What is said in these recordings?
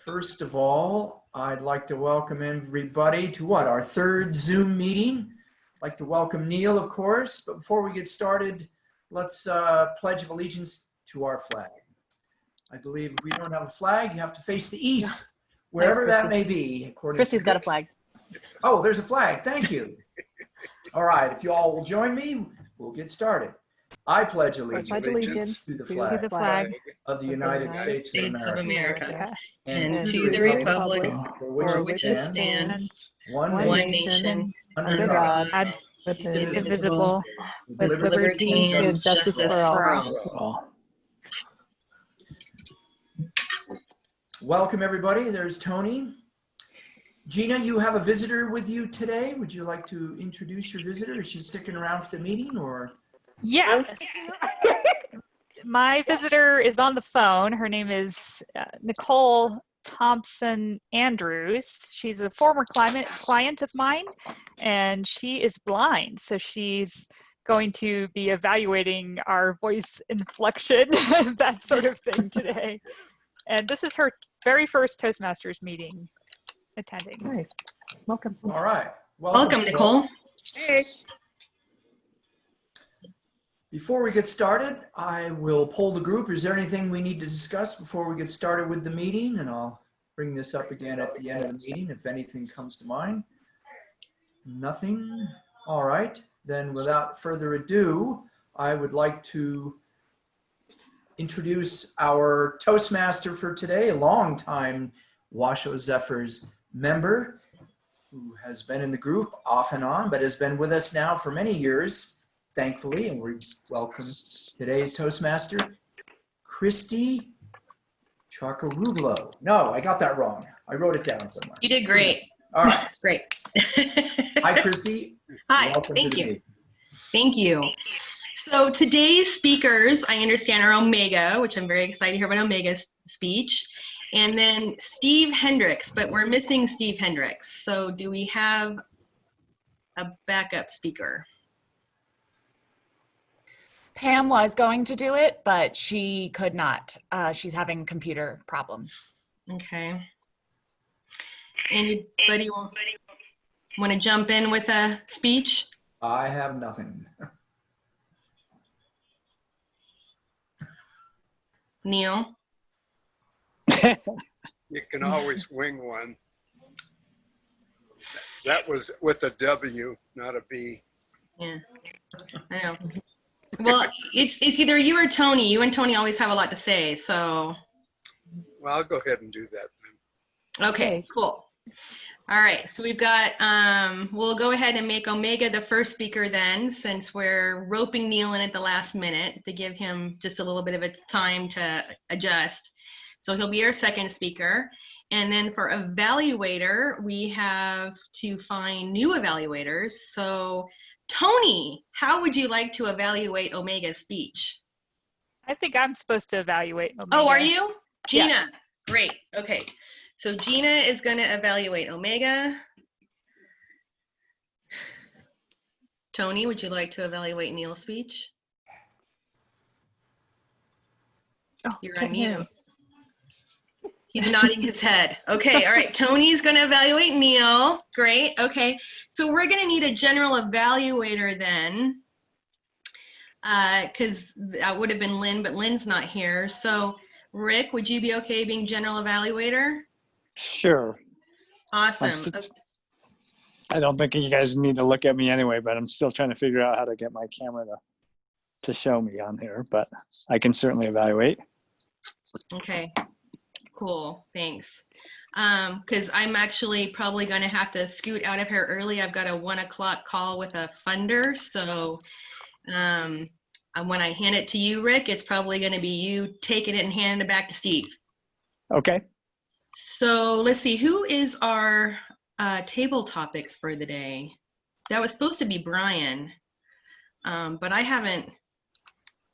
First of all, I'd like to welcome everybody to our third Zoom meeting. I'd like to welcome Neil, of course, but before we get started, let's pledge of allegiance to our flag. I believe if we don't have a flag, you have to face the east, wherever that may be. Christy's got a flag. Oh, there's a flag. Thank you. All right, if you all will join me, we'll get started. I pledge allegiance to the flag of the United States of America and to the republic for which it stands, one nation, under God, indivisible, with liberty and justice for all. Welcome, everybody. There's Tony. Gina, you have a visitor with you today. Would you like to introduce your visitor? Is she sticking around for the meeting, or? Yes. My visitor is on the phone. Her name is Nicole Thompson Andrews. She's a former client of mine, and she is blind. So she's going to be evaluating our voice inflection, that sort of thing today. And this is her very first Toastmasters meeting attending. Nice. Welcome. All right. Welcome, Nicole. Hey. Before we get started, I will poll the group. Is there anything we need to discuss before we get started with the meeting? And I'll bring this up again at the end of the meeting if anything comes to mind. Nothing? All right. Then without further ado, I would like to introduce our Toastmaster for today, a longtime Washoe Zephyr's member who has been in the group off and on, but has been with us now for many years, thankfully, and we welcome today's Toastmaster, Christy Chakaruglo. No, I got that wrong. I wrote it down somewhere. You did great. All right. That's great. Hi, Christy. Hi, thank you. Thank you. So today's speakers, I understand, are Omega, which I'm very excited to hear about Omega's speech, and then Steve Hendricks, but we're missing Steve Hendricks. So do we have a backup speaker? Pam was going to do it, but she could not. She's having computer problems. Okay. Anybody want to jump in with a speech? I have nothing. Neil? You can always wing one. That was with a W, not a B. Yeah, I know. Well, it's either you or Tony. You and Tony always have a lot to say, so. Well, I'll go ahead and do that then. Okay, cool. All right, so we've got, we'll go ahead and make Omega the first speaker then, since we're roping Neil in at the last minute to give him just a little bit of a time to adjust. So he'll be our second speaker. And then for evaluator, we have to find new evaluators. So Tony, how would you like to evaluate Omega's speech? I think I'm supposed to evaluate Omega. Oh, are you? Gina, Yeah. Great, okay. So Gina is gonna evaluate Omega. Tony, would you like to evaluate Neil's speech? Oh, You're on mute. He's nodding his head. Okay, all right. Tony's going to evaluate Neil. Great. Okay, so we're going to need a general evaluator then, because that would have been Lynn, but Lynn's not here. So Rick, would you be okay being general evaluator? Sure. Awesome. I don't think you guys need to look at me anyway, but I'm still trying to figure out how to get my camera to show me on here, but I can certainly evaluate. Okay, cool, thanks. Because I'm actually probably going to have to scoot out of here early. I've got a 1 o'clock call with a funder, so when I hand it to you, Rick, it's probably going to be you taking it and handing it back to Steve. Okay. So let's see, who is our table topics for the day? That was supposed to be Brian, but I haven't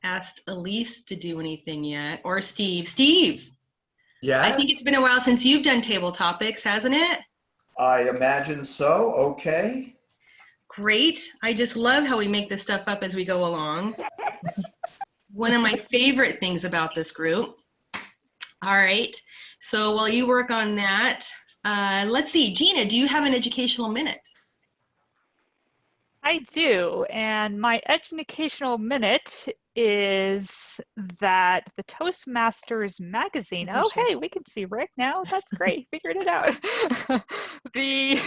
asked Elise to do anything yet, or Steve. Steve, Yeah. I think it's been a while since you've done table topics, hasn't it? I imagine so. Okay. Great. I just love how we make this stuff up as we go along. One of my favorite things about this group. All right. So while you work on that, let's see, Gina, do you have an educational minute? I do, and my educational minute is that the Toastmasters magazine. Oh, hey, we can see Rick now. That's great. Figured it out. the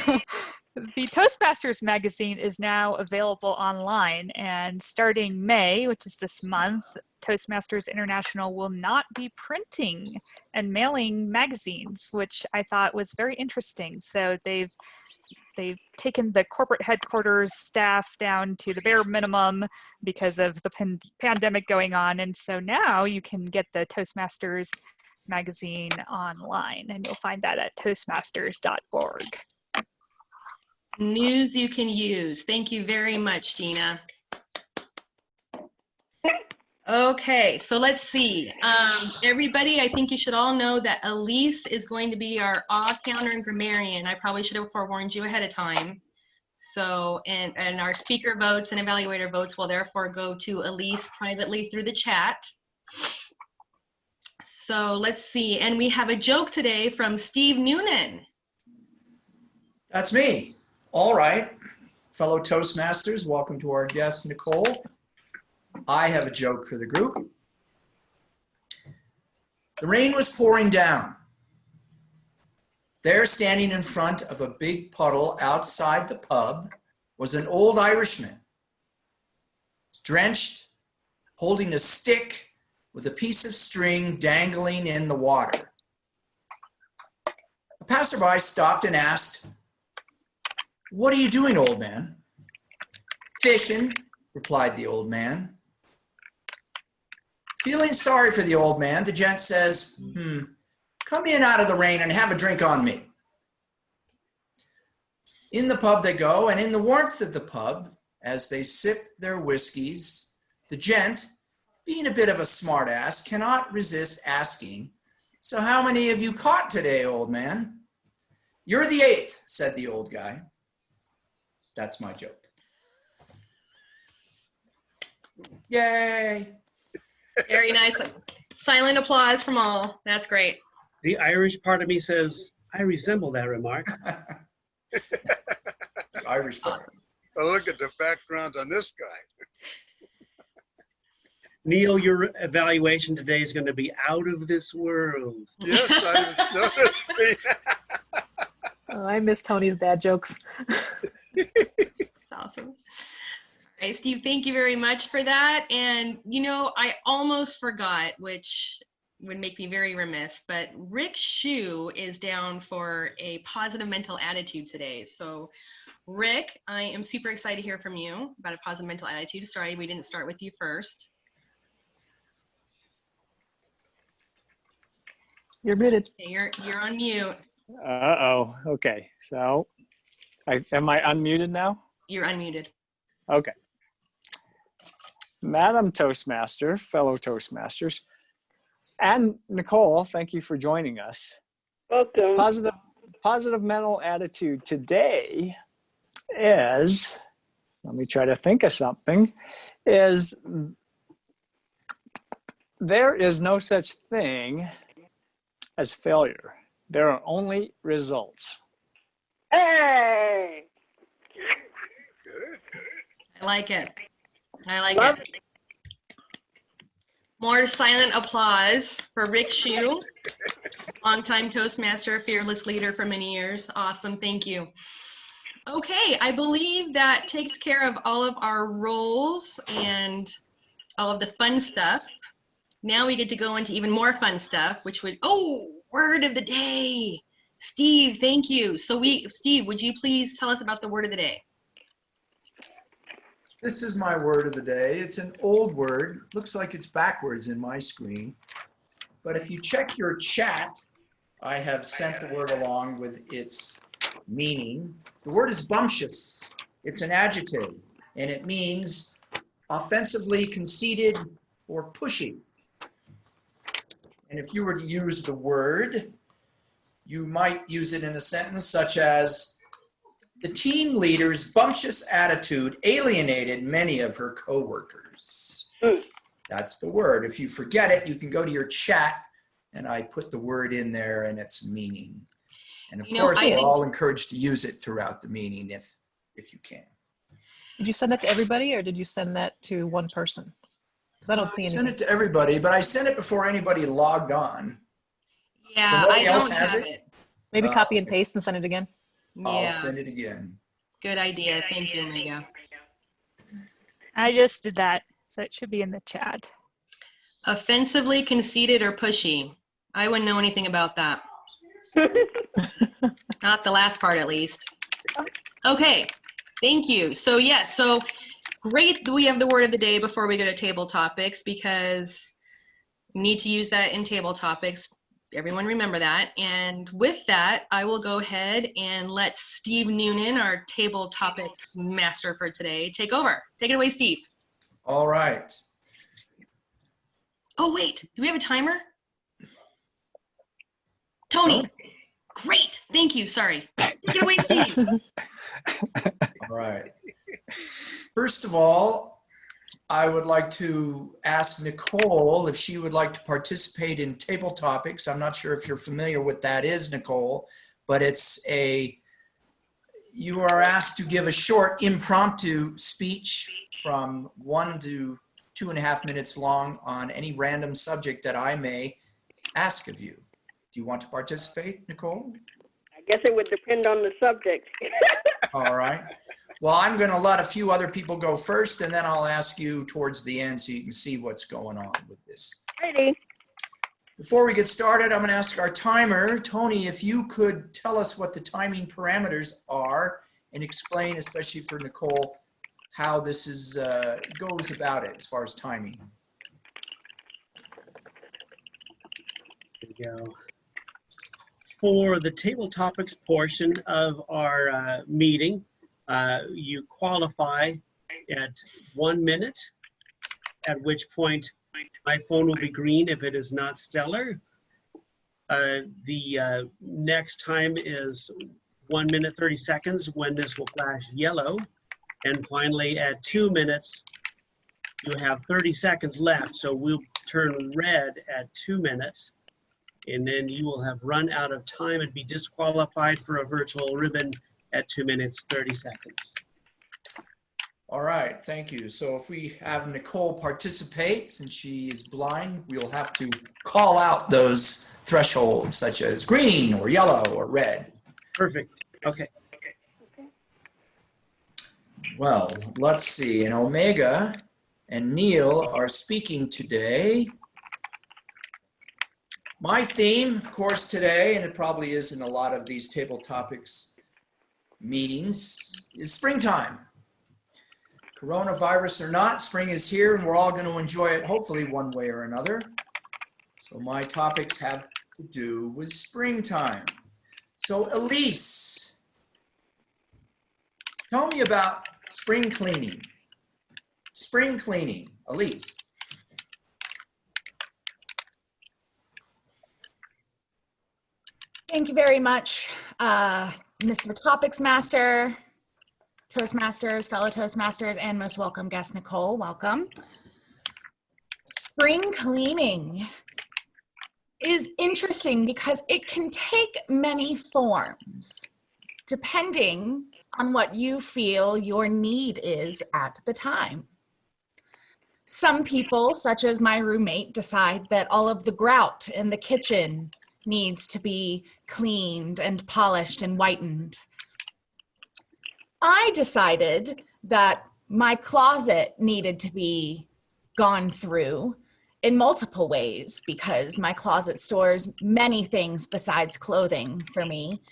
The Toastmasters magazine is now available online, and starting May, which is this month, Toastmasters International will not be printing and mailing magazines, which I thought was very interesting. So they've taken the corporate headquarters staff down to the bare minimum because of the pandemic going on, and so now you can get the Toastmasters magazine online, and you'll find that at toastmasters.org. News you can use. Thank you very much, Gina. Okay, so let's see. Everybody, I think you should all know that Elise is going to be our counter and grammarian. I probably should have forewarned you ahead of time. So, and our speaker votes and evaluator votes will therefore go to Elise privately through the chat. So let's see. And we have a joke today from Steve Noonan. That's me. All right, fellow Toastmasters, welcome to our guest, Nicole. I have a joke for the group. The rain was pouring down. There, standing in front of a big puddle outside the pub, was an old Irishman. He's drenched, holding a stick with a piece of string dangling in the water. A passerby stopped and asked, "What are you doing, old man?" "Fishing," replied the old man. Feeling sorry for the old man, the gent says, "Come in out of the rain and have a drink on me." In the pub they go, and in the warmth of the pub, as they sip their whiskeys, the gent, being a bit of a smart ass, cannot resist asking, "So how many have you caught today, old man?" "You're the 8th, said the old guy. That's my joke. Yay. Very nice. Silent applause from all. That's great. The Irish part of me says, I resemble that remark. Irish part. Well, look at the background on this guy. Neil, your evaluation today is going to be out of this world. Yes, I noticed. Oh, I miss Tony's dad jokes. That's awesome. All right, Steve, thank you very much for that. And, you know, I almost forgot, which would make me very remiss, but Rick Shue is down for a positive mental attitude today. So, Rick, I am super excited to hear from you about a positive mental attitude. Sorry, we didn't start with you first. You're muted. Okay, you're on mute. Uh-oh. Okay. So, am I unmuted now? You're unmuted. Okay. Madam Toastmaster, fellow Toastmasters, and Nicole, thank you for joining us. Welcome. Positive mental attitude today is, let me try to think of something, is there is no such thing as failure. There are only results. Hey! I like it. I like it. More silent applause for Rick Shue, longtime Toastmaster, fearless leader for many years. Awesome, thank you. Okay, I believe that takes care of all of our roles and all of the fun stuff. Now we get to go into even more fun stuff, which would, word of the day. Steve, thank you. So Steve, would you please tell us about the word of the day? This is my word of the day. It's an old word. Looks like it's backwards in my screen. But if you check your chat, I have sent the word along with its meaning. The word is bumptious. It's an adjective, and it means offensively conceited or pushy. And if you were to use the word, you might use it in a sentence such as, "The team leader's bumptious attitude alienated many of her coworkers." That's the word. If you forget it, you can go to your chat and I put the word in there and its meaning. And of You know, course, I we're think- all encouraged to use it throughout the meeting if you can. Did you send that to everybody or did you send that to one person? 'Cause I don't see I anything. sent it to everybody, but I sent it before anybody logged on. Yeah, So I nobody else don't has have it? it. Maybe Oh, copy and paste and send it again. I'll Yeah, send it again. good idea. Thank you, Omega. I just did that, so it should be in the chat. Offensively conceited or pushy? I wouldn't know anything about that. Not the last part, at least. Okay, thank you. So yes, so great that we have the word of the day before we go to table topics, because we need to use that in table topics. Everyone remember that. And with that, I will go ahead and let Steve Noonan, our table topics master for today, take over. Take it away, Steve. All right. Oh, wait, do we have a timer? Tony. No? Great, thank you, sorry. Take it away, Steve. All right. First of all, I would like to ask Nicole if she would like to participate in table topics. I'm not sure if you're familiar with that is, Nicole, but you are asked to give a short impromptu speech from 1 to 2.5 minutes long on any random subject that I may ask of you. Do you want to participate, Nicole? I guess it would depend on the subject. All right. Well, I'm going to let a few other people go first, and then I'll ask you towards the end so you can see what's going on with this. Ready? Before we get started, I'm going to ask our timer, Tony, if you could tell us what the timing parameters are and explain, especially for Nicole, how this is goes about it as far as timing. There we go. For the table topics portion of our meeting, you qualify at 1 minute, at which point my phone will be green if it is not stellar. The next time is 1 minute 30 seconds when this will flash yellow. And finally, at 2 minutes, you have 30 seconds left. So we'll turn red at 2 minutes. And then you will have run out of time and be disqualified for a virtual ribbon at 2 minutes, 30 seconds. All right, thank you. So if we have Nicole participate, since she is blind, we'll have to call out those thresholds such as green or yellow or red. Perfect. Okay. Well, let's see. And Omega and Neil are speaking today. My theme, of course, today, and it probably is in a lot of these table topics meetings, is springtime. Coronavirus or not, spring is here and we're all going to enjoy it, hopefully one way or another. So my topics have to do with springtime. So Elise, tell me about spring cleaning. Spring cleaning, Elise. Thank you very much, Mr. Topics Master, Toastmasters, fellow Toastmasters, and most welcome guest, Nicole. Welcome. Spring cleaning is interesting because it can take many forms depending on what you feel your need is at the time. Some people, such as my roommate, decide that all of the grout in the kitchen needs to be cleaned and polished and whitened. I decided that my closet needed to be gone through in multiple ways because my closet stores many things besides clothing for me.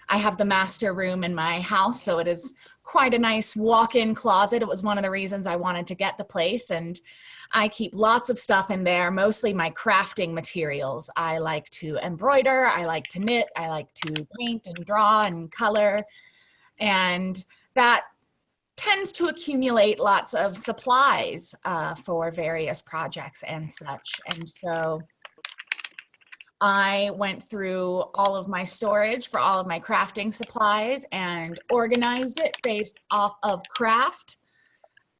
I have the master room in my house, so it is quite a nice walk-in closet. It was one of the reasons I wanted to get the place, and I keep lots of stuff in there, mostly my crafting materials. I like to embroider, I like to knit, I like to paint and draw and color, and that tends to accumulate lots of supplies for various projects and such. And so I went through all of my storage for all of my crafting supplies and organized it based off of craft.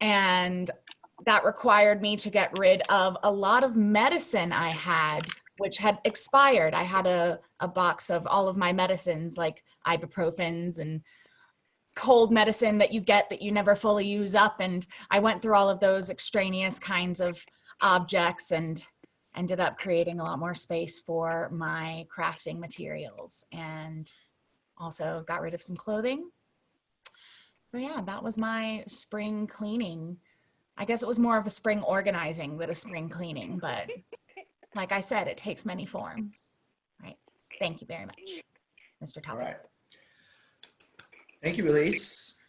And that required me to get rid of a lot of medicine I had which had expired. I had a box of all of my medicines, like ibuprofens and cold medicine that you get that you never fully use up. And I went through all of those extraneous kinds of objects and ended up creating a lot more space for my crafting materials, and also got rid of some clothing. So yeah, that was my spring cleaning. I guess it was more of a spring organizing than a spring cleaning, but like I said, it takes many forms. Right. Thank you very much, Mr. Topic. All right. Thank you, Elise.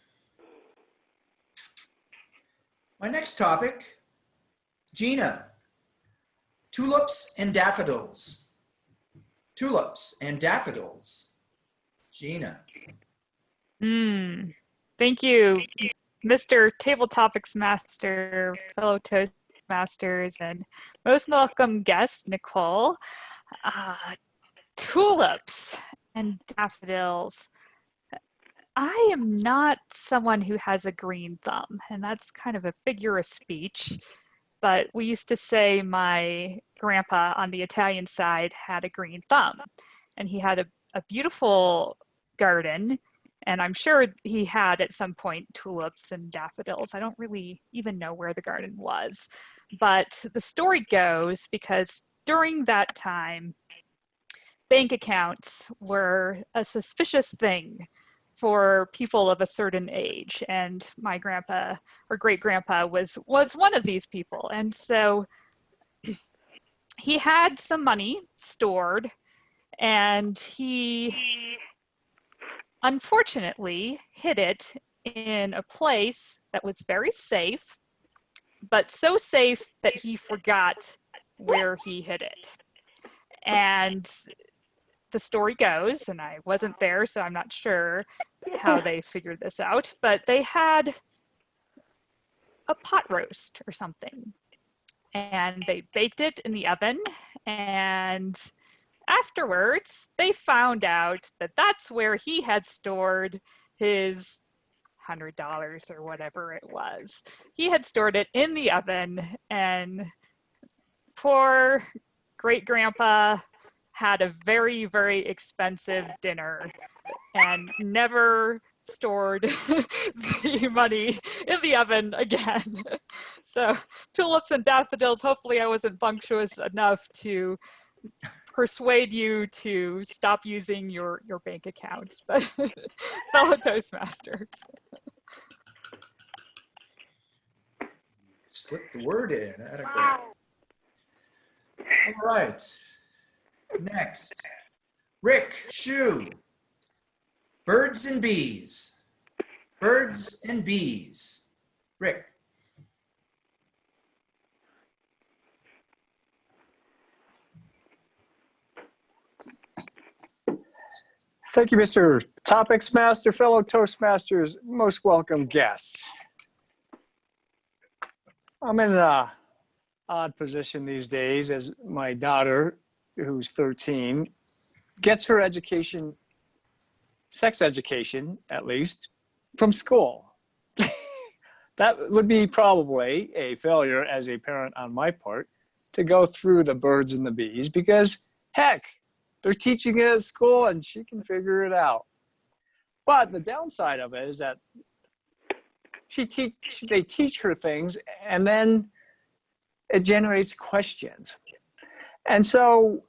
My next topic, Gina. Tulips and daffodils. Tulips and daffodils. Gina. Thank you, Mr. Table Topics Master, fellow Toastmasters, and most welcome guest, Nicole. Tulips and daffodils. I am not someone who has a green thumb, and that's kind of a figure of speech. But we used to say my grandpa on the Italian side had a green thumb, and he had a beautiful garden. And I'm sure he had at some point tulips and daffodils. I don't really even know where the garden was. But the story goes, because during that time, bank accounts were a suspicious thing for people of a certain age. And my grandpa or great grandpa was one of these people. And so he had some money stored, and he unfortunately hid it in a place that was very safe, but so safe that he forgot where he hid it. And the story goes, and I wasn't there, so I'm not sure how they figured this out, but they had a pot roast or something, and they baked it in the oven, and afterwards they found out that that's where he had stored his $100 or whatever it was. He had stored it in the oven, and poor great grandpa had a very, very expensive dinner and never stored the money in the oven again. So tulips and daffodils, hopefully I wasn't bumptious enough to persuade you to stop using your bank accounts, but fellow Toastmasters. Slip the word in. Adequate. All right. Next, Rick Shue. Birds and bees. Birds and bees. Rick. Thank you, Mr. Topics Master, fellow Toastmasters, most welcome guests. I'm in an odd position these days as my daughter, who's 13, gets her education, sex education at least, from school. That would be probably a failure as a parent on my part to go through the birds and the bees, because heck, they're teaching it at school and she can figure it out. But the downside of it is that they teach her things, and then it generates questions. And so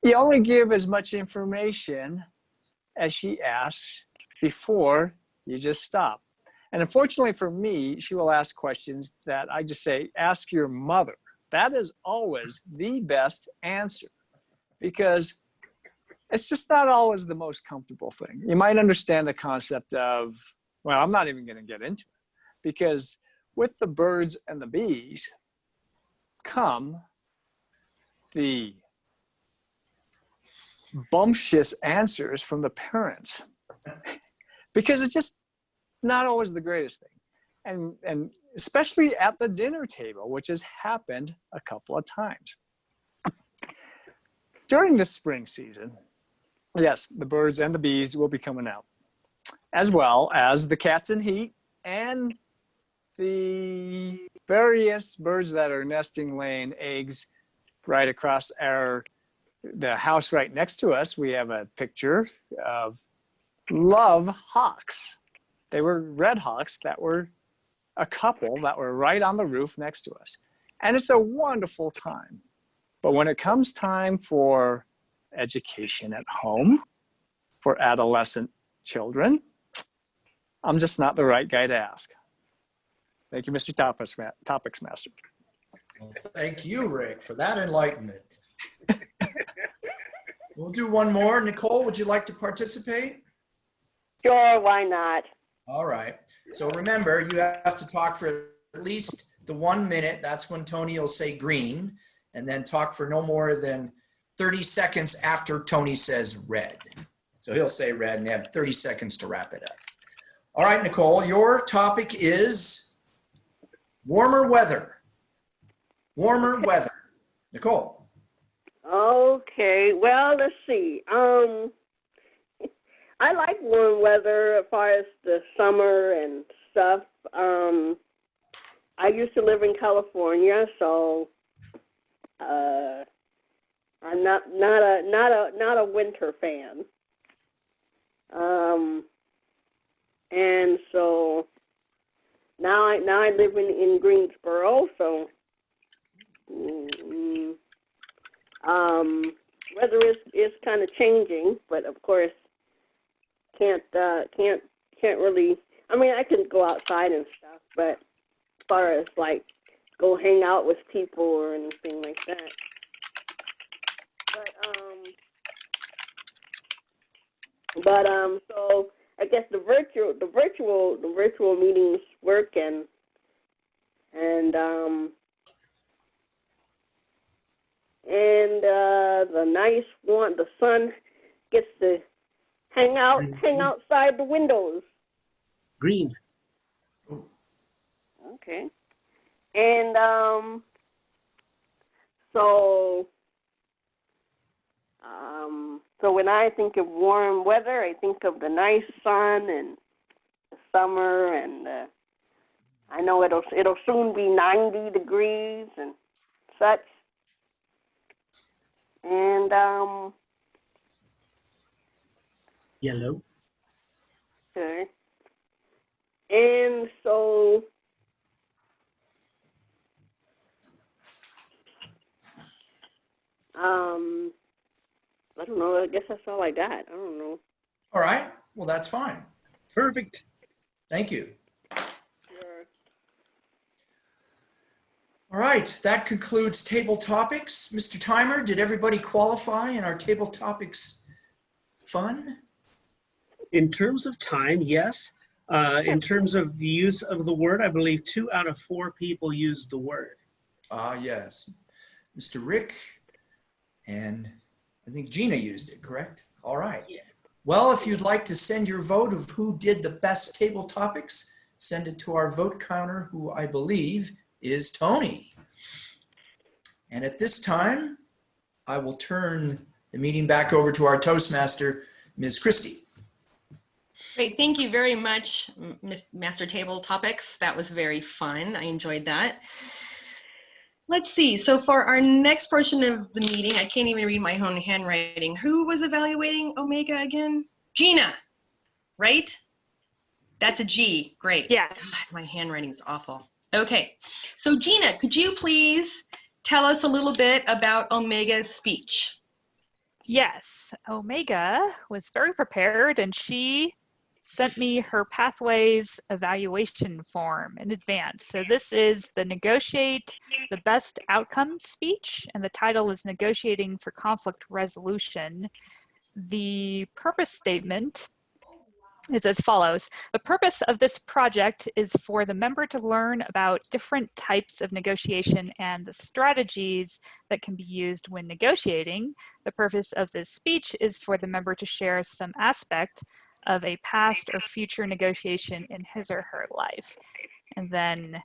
you only give as much information as she asks before you just stop. And unfortunately for me, she will ask questions that I just say, ask your mother. That is always the best answer, because it's just not always the most comfortable thing. You might understand the concept of, well, I'm not even going to get into it, because with the birds and the bees come the bumptious answers from the parents, because it's just not always the greatest thing. And especially at the dinner table, which has happened a couple of times. During this spring season, yes, the birds and the bees will be coming out, as well as the cats in heat and the various birds that are nesting, laying eggs right across the house right next to us, we have a picture of love hawks. They were red hawks that were a couple that were right on the roof next to us. And it's a wonderful time. But when it comes time for education at home for adolescent children, I'm just not the right guy to ask. Thank you, Mr. Topics Master. Well, thank you, Rick, for that enlightenment. We'll do one more. Nicole, would you like to participate? Sure, why not? All right. So remember, you have to talk for at least the 1 minute. That's when Tony will say green, and then talk for no more than 30 seconds after Tony says red. So he'll say red, and they have 30 seconds to wrap it up. All right, Nicole, your topic is warmer weather. Warmer weather. Nicole. Okay, well, let's see. I like warm weather as far as the summer and stuff. I used to live in California, so I'm not a winter fan. And so now I live in Greensboro, so weather is kind of changing, but of course can't really. I mean, I can go outside and stuff, but as far as like go hang out with people or anything like that. But so I guess the virtual meetings work and the nice one, the sun gets to hang outside the windows. Green. Okay. And so when I think of warm weather, I think of the nice sun and the summer, and I know it'll soon be 90 degrees and such. And Yellow. okay. And so I don't know. I guess that's all I got. I don't know. All right. Well, that's fine. Perfect. Thank you. Sure. All right. That concludes table topics. Mr. Timer, did everybody qualify in our table topics fun? In terms of time, yes. In terms of the use of the word, I believe 2 out of 4 people used the word. Yes. Mr. Rick and I think Gina used it, correct? All right. Yeah. Well, if you'd like to send your vote of who did the best table topics, send it to our vote counter, who I believe is Tony. And at this time, I will turn the meeting back over to our Toastmaster, Ms. Christie. Great, thank you very much, Master Table Topics. That was very fun. I enjoyed that. Let's see, so for our next portion of the meeting, I can't even read my own handwriting. Who was evaluating Omega again? Gina, right? That's a G, great. Yes. God, my handwriting's awful. Okay, so Gina, could you please tell us a little bit about Omega's speech? Yes, Omega was very prepared, and she sent me her pathways evaluation form in advance. So this is the Negotiate the Best Outcome speech, and the title is Negotiating for Conflict Resolution. The purpose statement is as follows. The purpose of this project is for the member to learn about different types of negotiation and the strategies that can be used when negotiating. The purpose of this speech is for the member to share some aspect of a past or future negotiation in his or her life. And then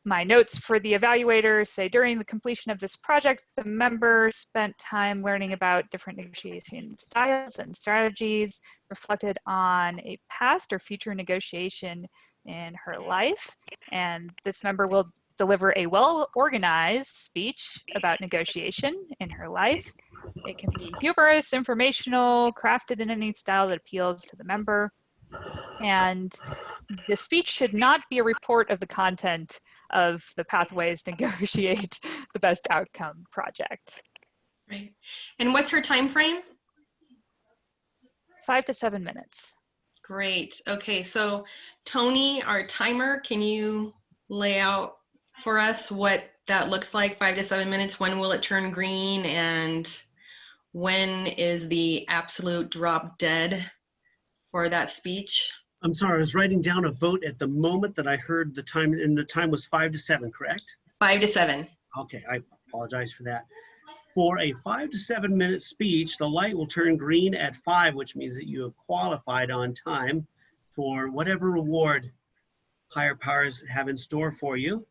my notes for the evaluators say, during the completion of this project, the member spent time learning about different negotiation styles and strategies, reflected on a past or future negotiation in her life. And this member will deliver a well-organized speech about negotiation in her life. It can be humorous, informational, crafted in any style that appeals to the member. And the speech should not be a report of the content of the pathways to negotiate the best outcome project. Right. And what's her time frame? 5 to 7 minutes. Great. Okay, so Tony, our timer, can you lay out for us what that looks like? 5 to 7 minutes. When will it turn green? And when is the absolute drop dead for that speech? I'm sorry, I was writing down a vote at the moment that I heard the time, and the time was 5 to 7, correct? 5 to 7. Okay, I apologize for that. For a 5 to 7 minute speech, the light will turn green at 5, which means that you have qualified on time for whatever reward higher powers have in store for you.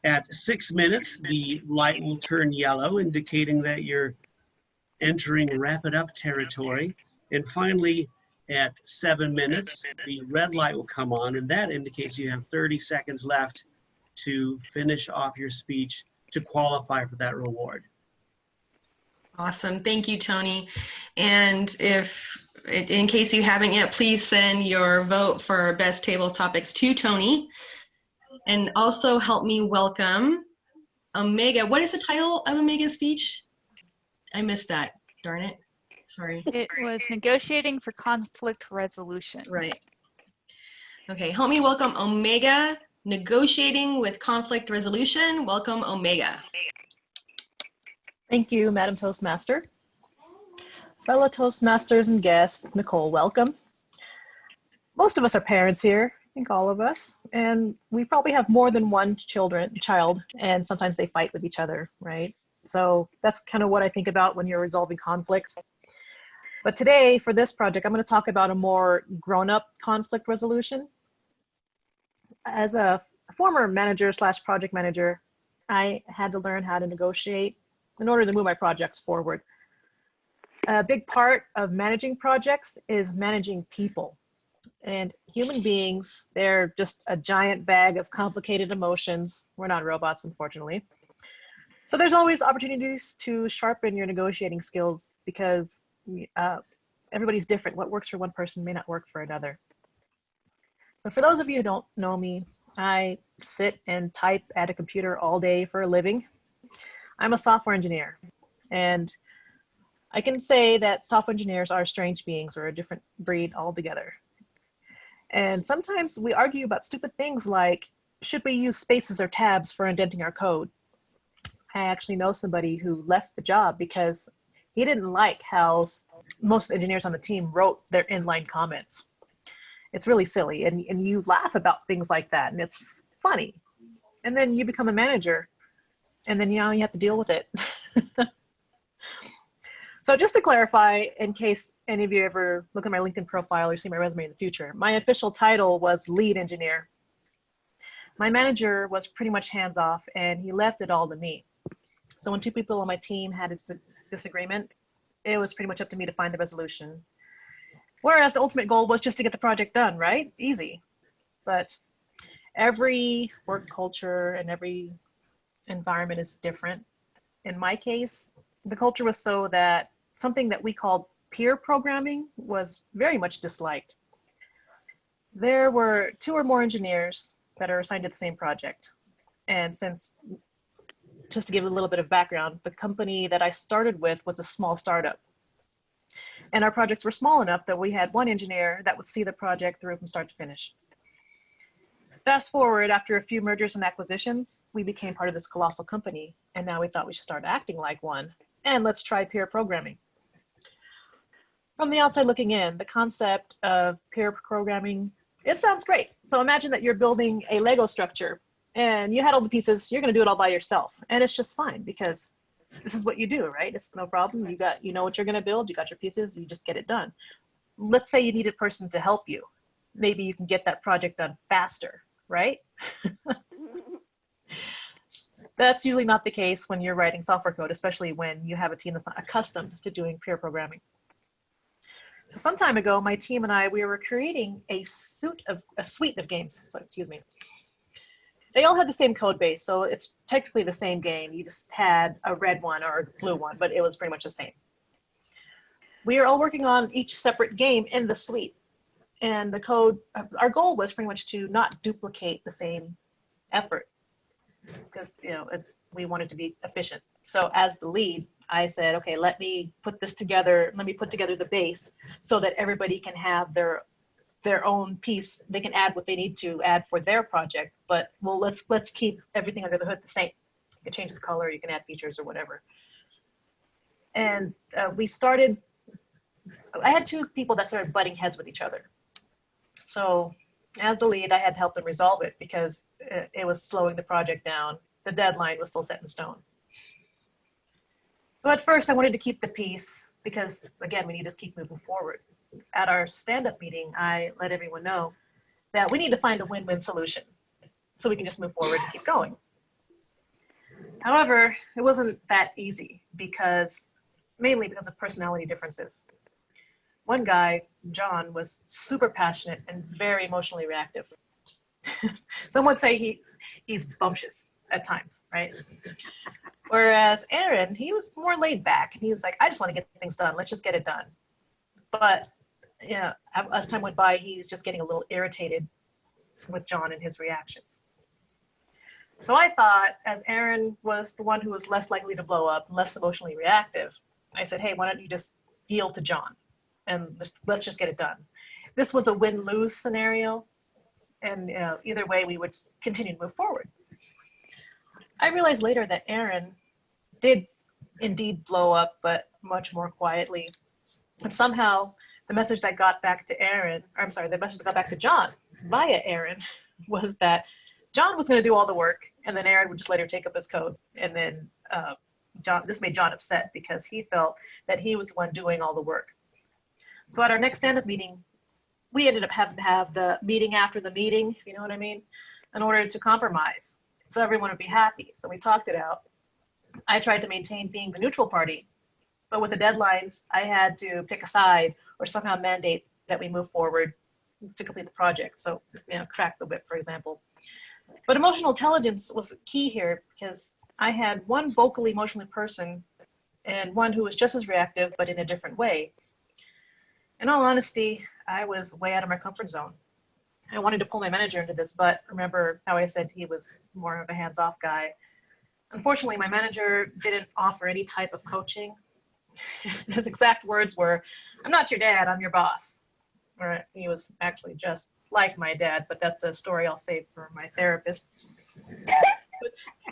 At 6 minutes, the light will turn yellow, indicating that you're entering wrap it up territory. And finally, at 7 minutes, the red light will come on, and that indicates you have 30 seconds left to finish off your speech to qualify for that reward. Awesome. Thank you, Tony. And in case you haven't yet, please send your vote for best table topics to Tony. And also help me welcome Omega. What is the title of Omega's speech? I missed that. Darn it. Sorry. It was negotiating for conflict resolution. Right. Okay. Help me welcome Omega, negotiating with conflict resolution. Welcome, Omega. Thank you, Madam Toastmaster. Fellow Toastmasters and guests, Nicole, welcome. Most of us are parents here, I think all of us, and we probably have more than one child, and sometimes they fight with each other, right? So that's kind of what I think about when you're resolving conflict. But today, for this project, I'm going to talk about a more grown-up conflict resolution. As a former manager / project manager, I had to learn how to negotiate in order to move my projects forward. A big part of managing projects is managing people. And human beings, they're just a giant bag of complicated emotions. We're not robots, unfortunately. So there's always opportunities to sharpen your negotiating skills because everybody's different. What works for one person may not work for another. So for those of you who don't know me, I sit and type at a computer all day for a living. I'm a software engineer, and I can say that software engineers are strange beings. We're a different breed altogether. And sometimes we argue about stupid things like, should we use spaces or tabs for indenting our code? I actually know somebody who left the job because he didn't like how most engineers on the team wrote their inline comments. It's really silly, and you laugh about things like that, and it's funny. And then you become a manager, and then you have to deal with it. So just to clarify, in case any of you ever look at my LinkedIn profile or see my resume in the future, my official title was lead engineer. My manager was pretty much hands-off, and he left it all to me. So when two people on my team had a disagreement, it was pretty much up to me to find the resolution. Whereas the ultimate goal was just to get the project done, right? Easy. But every work culture and every environment is different. In my case, the culture was so that something that we called peer programming was very much disliked. There were 2 or more engineers that are assigned to the same project. And just to give a little bit of background, the company that I started with was a small startup. And our projects were small enough that we had 1 engineer that would see the project through from start to finish. Fast forward, after a few mergers and acquisitions, we became part of this colossal company. And now we thought we should start acting like one. And let's try peer programming. From the outside looking in, the concept of peer programming, it sounds great. So imagine that you're building a Lego structure and you had all the pieces, you're gonna do it all by yourself. And it's just fine because this is what you do, right? It's no problem. You know what you're gonna build, you got your pieces, you just get it done. Let's say you need a person to help you. Maybe you can get that project done faster, right? That's usually not the case when you're writing software code, especially when you have a team that's not accustomed to doing peer programming. So some time ago, my team and I, we were creating a suite of games. So excuse me. they all had the same code base, so it's technically the same game. You just had a red one or a blue one, but it was pretty much the same. We are all working on each separate game in the suite. And the code, our goal was pretty much to not duplicate the same effort because, we wanted to be efficient. So as the lead, I said, okay, let me put this together. Let me put together the base so that everybody can have their own piece. They can add what they need to add for their project, but well, let's keep everything under the hood the same. You can change the color, you can add features or whatever. And I had two people that started butting heads with each other. So as the lead, I had to help them resolve it because it was slowing the project down. The deadline was still set in stone. So at first I wanted to keep the peace because again, we need to keep moving forward. At our stand-up meeting, I let everyone know that we need to find a win-win solution so we can just move forward and keep going. However, it wasn't that easy mainly because of personality differences. One guy, John, was super passionate and very emotionally reactive. Some would say he's bumptious at times, right? Whereas Aaron, he was more laid back. He was like, I just want to get things done. Let's just get it done. But as time went by, he was just getting a little irritated with John and his reactions. So I thought, as Aaron was the one who was less likely to blow up, less emotionally reactive, I said, hey, why don't you just yield to John? And let's just get it done. This was a win-lose scenario, and either way, we would continue to move forward. I realized later that Aaron did indeed blow up, but much more quietly. And somehow, the message that got back to John via Aaron was that John was going to do all the work, and then Aaron would just later take up his code. And then this made John upset because he felt that he was the one doing all the work. So at our next stand-up meeting, we ended up having to have the meeting after the meeting, if you know what I mean, in order to compromise so everyone would be happy. So we talked it out. I tried to maintain being the neutral party, but with the deadlines, I had to pick a side or somehow mandate that we move forward to complete the project. So, crack the whip, for example. But emotional intelligence was key here because I had one vocally emotional person and one who was just as reactive, but in a different way. In all honesty, I was way out of my comfort zone. I wanted to pull my manager into this, but remember how I said he was more of a hands-off guy. Unfortunately, my manager didn't offer any type of coaching. His exact words were, I'm not your dad, I'm your boss. Or he was actually just like my dad, but that's a story I'll save for my therapist.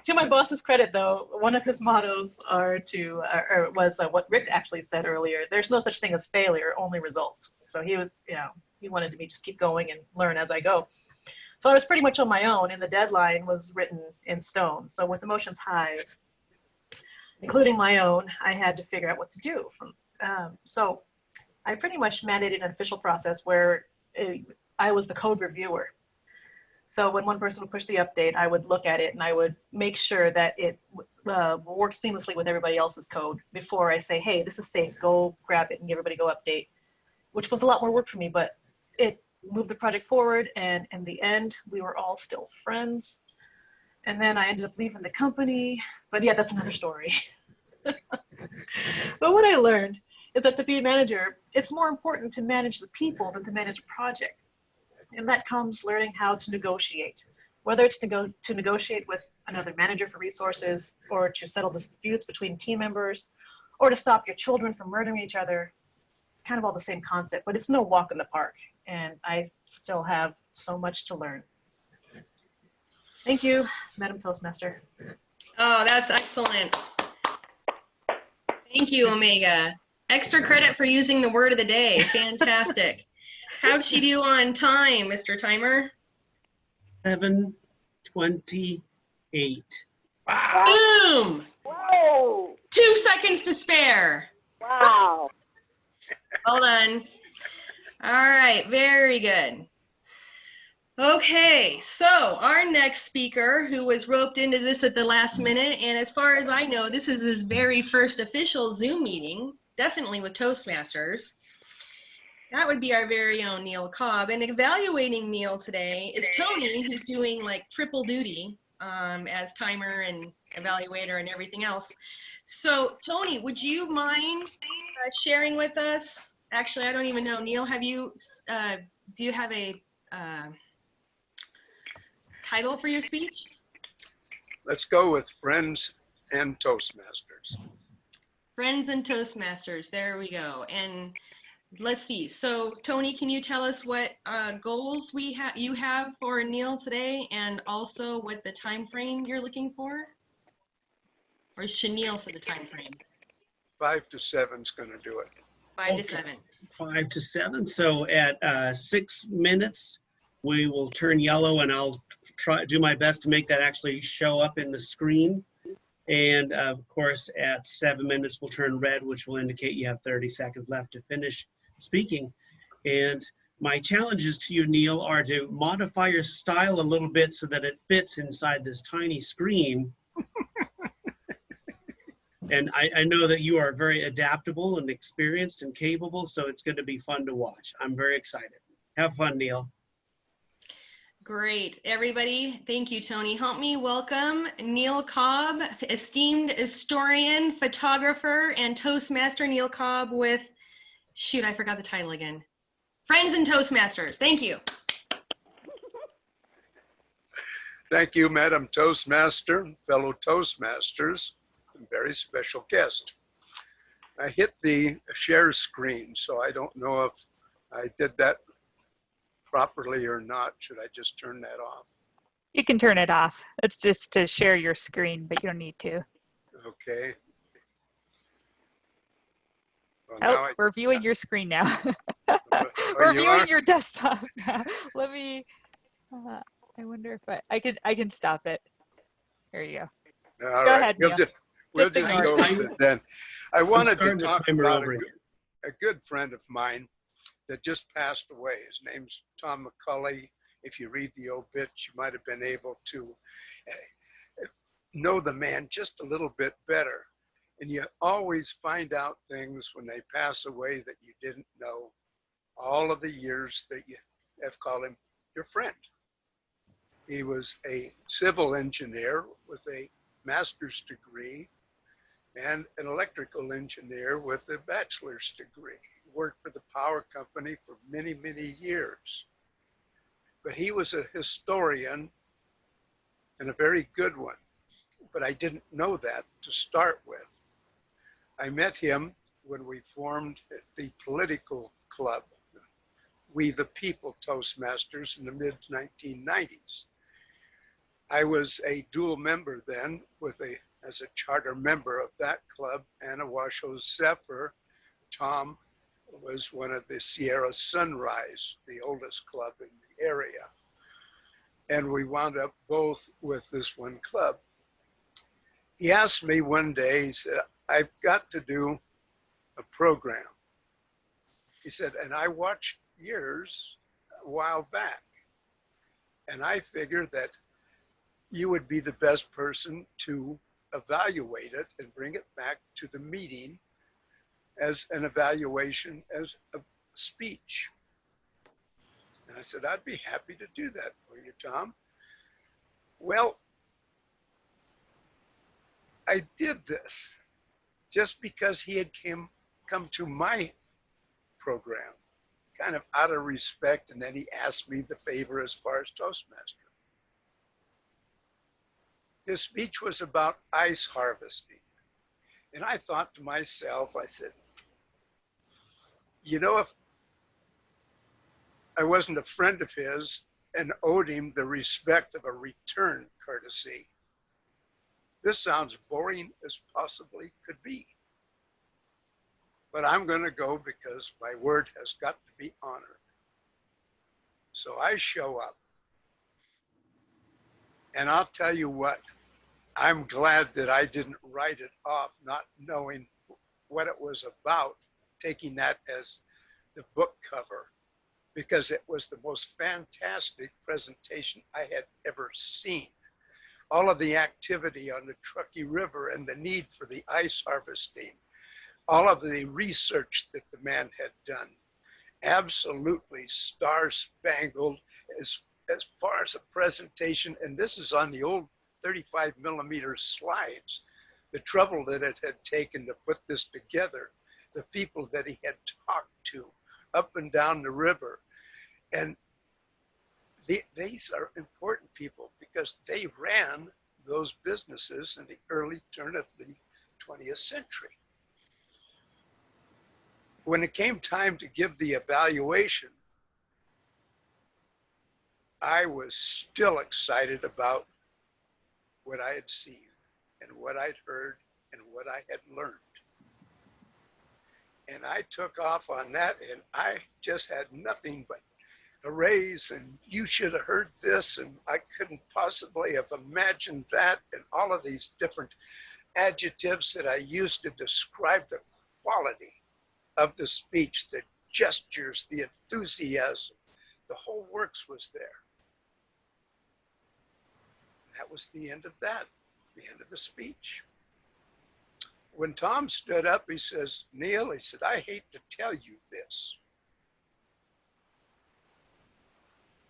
To my boss's credit, though, one of his mottos was what Rick actually said earlier. There's no such thing as failure, only results. So he was, he wanted me to just keep going and learn as I go. So I was pretty much on my own, and the deadline was written in stone. So with emotions high, including my own, I had to figure out what to do. So I pretty much mandated an official process where I was the code reviewer. So when one person would push the update, I would look at it and I would make sure that it worked seamlessly with everybody else's code before I say, hey, this is safe, go grab it and everybody go update, which was a lot more work for me, but it moved the project forward. And in the end, we were all still friends. And then I ended up leaving the company, but yeah, that's another story. But what I learned is that to be a manager, it's more important to manage the people than to manage a project. And that comes learning how to negotiate, whether it's to negotiate with another manager for resources, or to settle disputes between team members, or to stop your children from murdering each other. It's kind of all the same concept, but it's no walk in the park. And I still have so much to learn. Thank you, Madam Toastmaster. Oh, that's excellent. Thank you, Omega. Extra credit for using the word of the day. Fantastic. How'd she do on time, Mr. Timer? 7:28. Boom! Whoa! 2 seconds to spare. Wow. Well done. All right, very good. Okay, so our next speaker, who was roped into this at the last minute, and as far as I know, this is his very first official Zoom meeting, definitely with Toastmasters. That would be our very own Neil Cobb. And evaluating Neil today is Tony, who's doing like triple duty as timer and evaluator and everything else. So Tony, would you mind sharing with us? Actually, I don't even know. Neil, have you, do you have a title for your speech? Let's go with Friends and Toastmasters. Friends and Toastmasters, there we go. And let's see. So Tony, can you tell us what goals you have for Neil today, and also what the time frame you're looking for? Or should Neil set the time frame? 5 to 7 is going to do it. 5 to 7. 5 to 7. So at 6 minutes, we will turn yellow, and I'll do my best to make that actually show up in the screen. And of course, at 7 minutes, we'll turn red, which will indicate you have 30 seconds left to finish speaking. And my challenges to you, Neil, are to modify your style a little bit so that it fits inside this tiny screen. And I know that you are very adaptable and experienced and capable, so it's going to be fun to watch. I'm very excited. Have fun, Neil. Great, everybody. Thank you, Tony. Help me welcome Neil Cobb, esteemed historian, photographer, and Toastmaster Neil Cobb with, shoot, I forgot the title again. Friends and Toastmasters. Thank you. Thank you, Madam Toastmaster, fellow Toastmasters, and very special guest. I hit the share screen, so I don't know if I did that properly or not. Should I just turn that off? You can turn it off. It's just to share your screen, but you don't need to. Okay. Well, Oh, we're viewing your screen now. We're viewing your desktop now. Let me, I wonder if I can stop it. There you go. All Go right. ahead, We'll Neil. just go with it then. I wanted to talk about over a good friend of mine that just passed away. His name's Tom McCulley. If you read the obit, you might have been able to know the man just a little bit better. And you always find out things when they pass away that you didn't know all of the years that you have called him your friend. He was a civil engineer with a master's degree and an electrical engineer with a bachelor's degree. He worked for the power company for many, many years. But he was a historian and a very good one. But I didn't know that to start with. I met him when we formed the political club, We the People Toastmasters, in the mid-1990s. I was a dual member then as a charter member of that club and a Washoe Zep. Tom was one of the Sierra Sunrise, the oldest club in the area. And we wound up both with this one club. He asked me one day, he said, I've got to do a program. He said, and I watched yours a while back. And I figured that you would be the best person to evaluate it and bring it back to the meeting as an evaluation, as a speech. And I said, I'd be happy to do that for you, Tom. Well, I did this just because he had come to my program, kind of out of respect, and then he asked me the favor as far as Toastmaster. His speech was about ice harvesting. And I thought to myself, I said, you know, if I wasn't a friend of his and owed him the respect of a return courtesy, this sounds boring as possibly could be. But I'm going to go because my word has got to be honored. So I show up. And I'll tell you what, I'm glad that I didn't write it off, not knowing what it was about, taking that as the book cover, because it was the most fantastic presentation I had ever seen. All of the activity on the Truckee River and the need for the ice harvesting, all of the research that the man had done, absolutely star-spangled as far as a presentation. And this is on the old 35 millimeter slides. The trouble that it had taken to put this together, the people that he had talked to up and down the river. And these are important people because they ran those businesses in the early turn of the 20th century. When it came time to give the evaluation, I was still excited about what I had seen and what I'd heard and what I had learned. And I took off on that, and I just had nothing but hoorays, and you should have heard this, and I couldn't possibly have imagined that, and all of these different adjectives that I used to describe the quality of the speech, the gestures, the enthusiasm, the whole works was there. That was the end of that, the end of the speech. When Tom stood up, he says, Neil, he said, I hate to tell you this,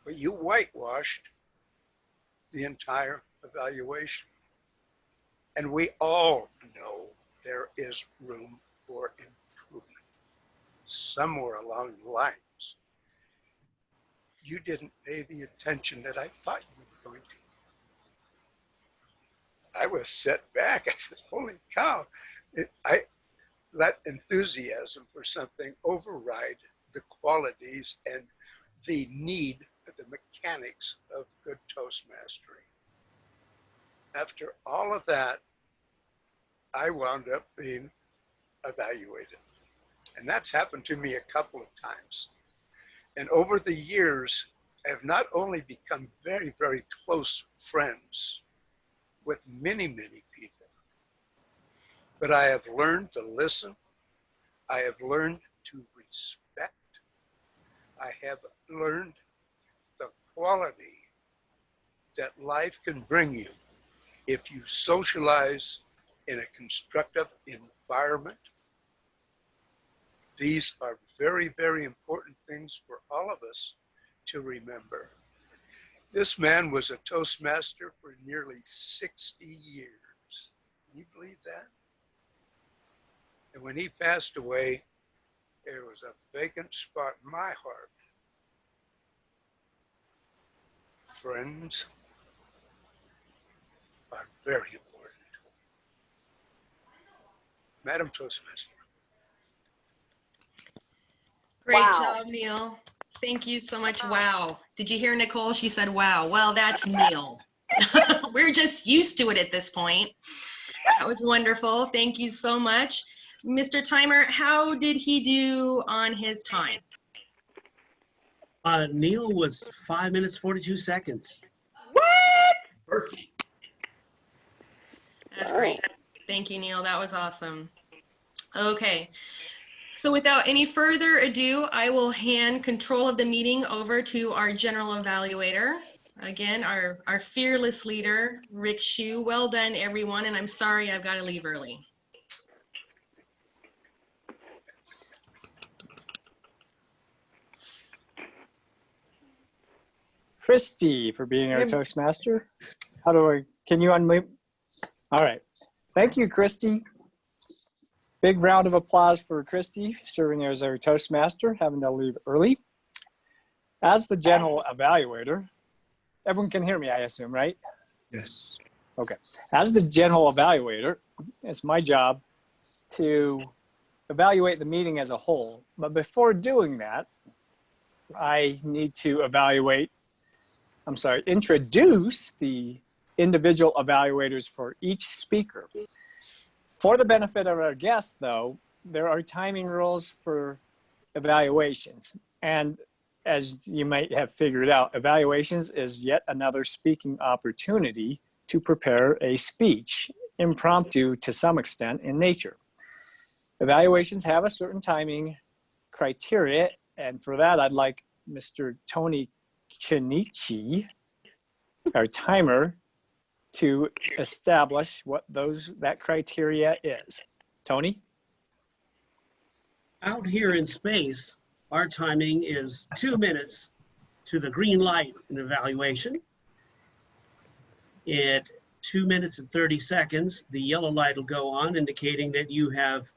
but you whitewashed the entire evaluation. And we all know there is room for improvement somewhere along the lines. You didn't pay the attention that I thought you were going to. I was set back. I said, holy cow. I let enthusiasm for something override the qualities and the need, the mechanics of good Toastmastering. After all of that, I wound up being evaluated. And that's happened to me a couple of times. And over the years, I have not only become very, very close friends with many, many people, but I have learned to listen. I have learned to respect. I have learned the quality that life can bring you if you socialize in a constructive environment. These are very, very important things for all of us to remember. This man was a Toastmaster for nearly 60 years. Can you believe that? And when he passed away, there was a vacant spot in my heart. Friends are very important. Madam Toastmaster. Great Wow. job, Neil. Thank you so much. Wow. Did you hear Nicole? She said, wow. Well, that's Neil. We're just used to it at this point. That was wonderful. Thank you so much. Mr. Timer, how did he do on his time? Neil was 5 minutes, 42 seconds. What? Perfect. That's Wow. great. Thank you, Neil. That was awesome. Okay. So without any further ado, I will hand control of the meeting over to our general evaluator. Again, our fearless leader, Rick Shue. Well done, everyone. And I'm sorry I've got to leave early. Christy for being our Yep. Toastmaster. Can you unmute? All right. Thank you, Christy. Big round of applause for Christy serving as our Toastmaster, having to leave early. As the general evaluator, everyone can hear me, I assume, right? Yes. Okay. As the general evaluator, it's my job to evaluate the meeting as a whole. But before doing that, I need to introduce the individual evaluators for each speaker. For the benefit of our guests, though, there are timing rules for evaluations. And as you might have figured out, evaluations is yet another speaking opportunity to prepare a speech, impromptu to some extent in nature. Evaluations have a certain timing criteria, and for that, I'd like Mr. Tony Kenichi, our timer, to establish what that criteria is. Tony? Out here in space, Our timing is 2 minutes to the green light in evaluation. At 2 minutes and 30 seconds, the yellow light will go on, indicating that you have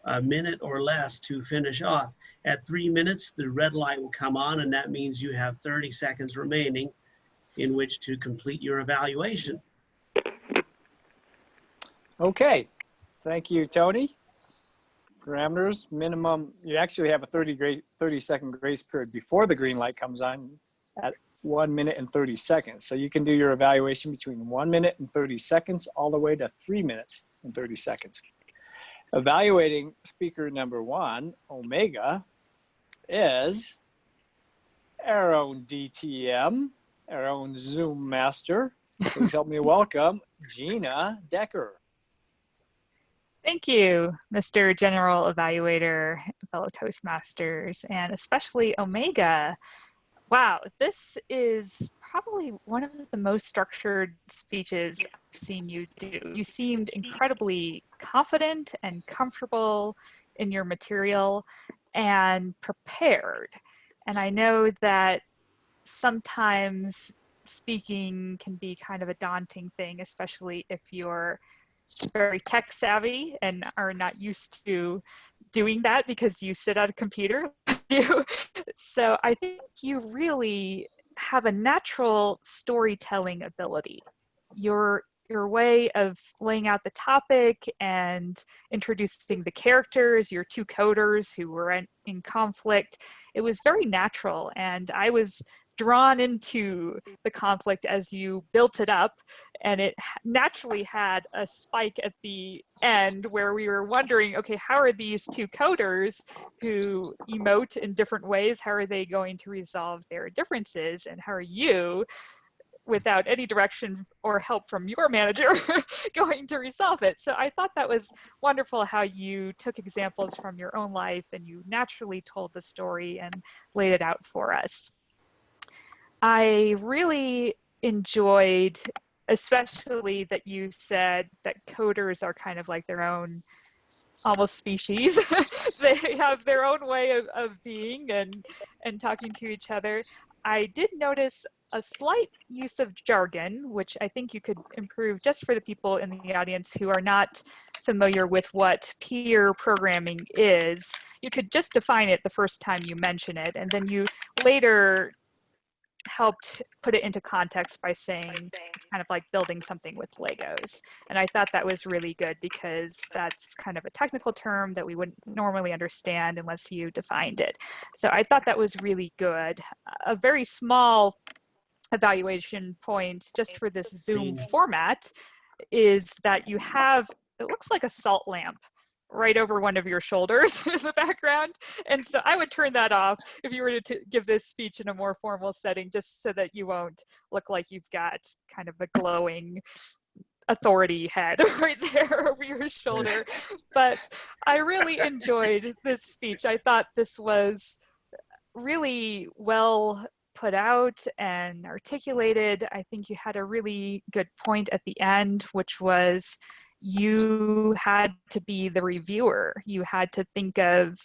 a minute or less to finish off. At 3 minutes, the red light will come on, and that means you have 30 seconds remaining in which to complete your evaluation. Okay, thank you, Tony. Parameters, minimum, you actually have a 30-second grace period before the green light comes on at 1 minute and 30 seconds. So you can do your evaluation between 1 minute and 30 seconds all the way to 3 minutes and 30 seconds. Evaluating speaker number 1, Omega, is our own DTM, our own Zoom master. Please help me welcome Gina Decker. Thank you, Mr. General Evaluator, fellow Toastmasters, and especially Omega. Wow, this is probably one of the most structured speeches I've seen you do. You seemed incredibly confident and comfortable in your material and prepared. And I know that sometimes speaking can be kind of a daunting thing, especially if you're very tech savvy and are not used to doing that because you sit at a computer. So I think you really have a natural storytelling ability. Your way of laying out the topic and introducing the characters, your two coders who were in conflict, it was very natural, and I was drawn into the conflict as you built it up, and it naturally had a spike at the end where we were wondering, okay, how are these two coders who emote in different ways, how are they going to resolve their differences, and how are you, without any direction or help from your manager, going to resolve it? So I thought that was wonderful how you took examples from your own life and you naturally told the story and laid it out for us. I really enjoyed, especially that you said that coders are kind of like their own almost species. They have their own way of being and talking to each other. I did notice a slight use of jargon, which I think you could improve just for the people in the audience who are not familiar with what peer programming is. You could just define it the first time you mention it, and then you later helped put it into context by saying it's kind of like building something with Legos. And I thought that was really good because that's kind of a technical term that we wouldn't normally understand unless you defined it. So I thought that was really good. A very small evaluation point just for this Zoom format is that you have, it looks like a salt lamp right over one of your shoulders in the background. And so I would turn that off if you were to give this speech in a more formal setting, just so that you won't look like you've got kind of a glowing authority head right there over your shoulder. But I really enjoyed this speech. I thought this was really well put out and articulated. I think you had a really good point at the end, which was you had to be the reviewer. You had to think of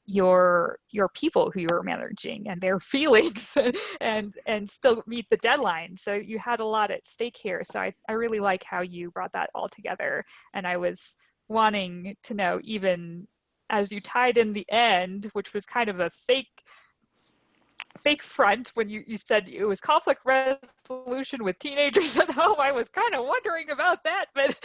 your people who you were managing and their feelings and still meet the deadline. So you had a lot at stake here. So I really like how you brought that all together. And I was wanting to know, even as you tied in the end, which was kind of a fake front when you said it was conflict resolution with teenagers at home. I was kind of wondering about that, but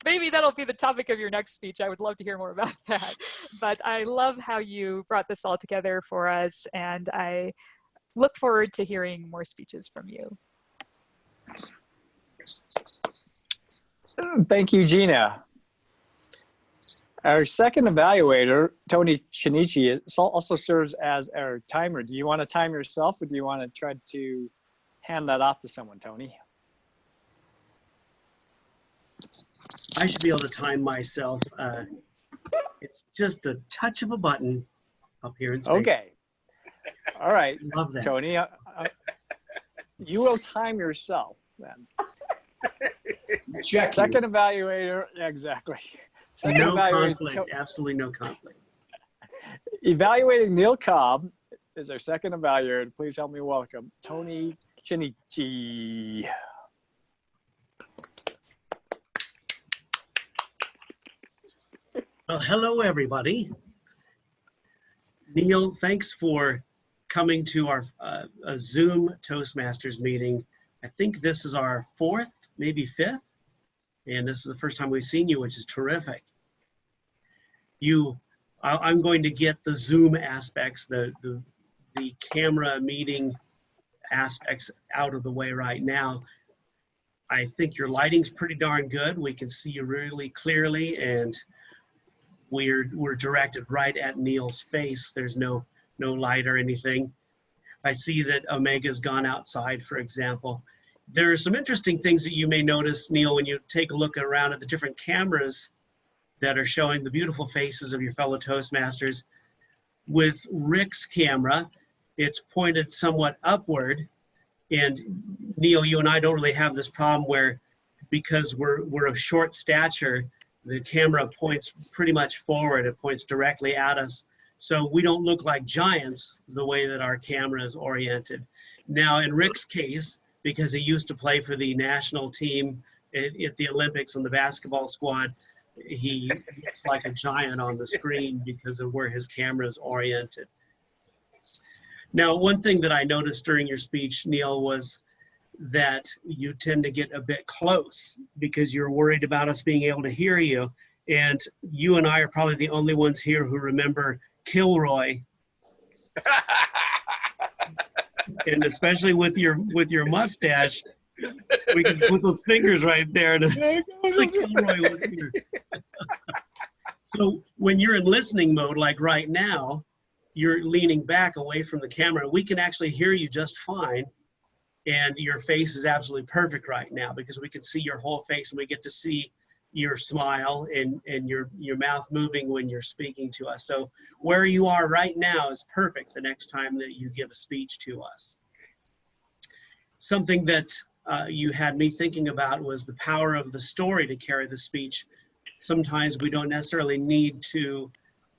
maybe that'll be the topic of your next speech. I would love to hear more about that. But I love how you brought this all together for us, and I look forward to hearing more speeches from you. Thank you, Gina. Our second evaluator, Tony Shinichi, also serves as our timer. Do you want to time yourself, or do you want to try to hand that off to someone, Tony? I should be able to time myself. It's just a touch of a button up here in space. Okay. All right. Love that. Tony, you will time yourself then. Check Second evaluator, exactly. Second No evaluator, conflict, absolutely no conflict. Evaluating Neil Cobb is our second evaluator. Please help me welcome Tony Chinichi. Well, hello, everybody. Neil, thanks for coming to our a Zoom Toastmasters meeting. I think this is our fourth, maybe fifth, and this is the first time we've seen you, which is terrific. I'm going to get the Zoom aspects, the camera meeting aspects out of the way right now. I think your lighting's pretty darn good. We can see you really clearly, and we're directed right at Neil's face. There's no light or anything. I see that Omega's gone outside, for example. There are some interesting things that you may notice, Neil, when you take a look around at the different cameras that are showing the beautiful faces of your fellow Toastmasters. With Rick's camera, it's pointed somewhat upward. And Neil, you and I don't really have this problem where, because we're of short stature, the camera points pretty much forward. It points directly at us. So we don't look like giants the way that our camera is oriented. Now, in Rick's case, because he used to play for the national team at the Olympics on the basketball squad, he looks like a giant on the screen because of where his camera is oriented. Now, one thing that I noticed during your speech, Neil, was that you tend to get a bit close because you're worried about us being able to hear you. And you and I are probably the only ones here who remember Kilroy. And especially with your mustache, we can put those fingers right there. Kilroy was here. So when you're in listening mode, like right now, you're leaning back away from the camera. We can actually hear you just fine. And your face is absolutely perfect right now because we can see your whole face and we get to see your smile and your mouth moving when you're speaking to us. So where you are right now is perfect the next time that you give a speech to us. Something that you had me thinking about was the power of the story to carry the speech. Sometimes we don't necessarily need to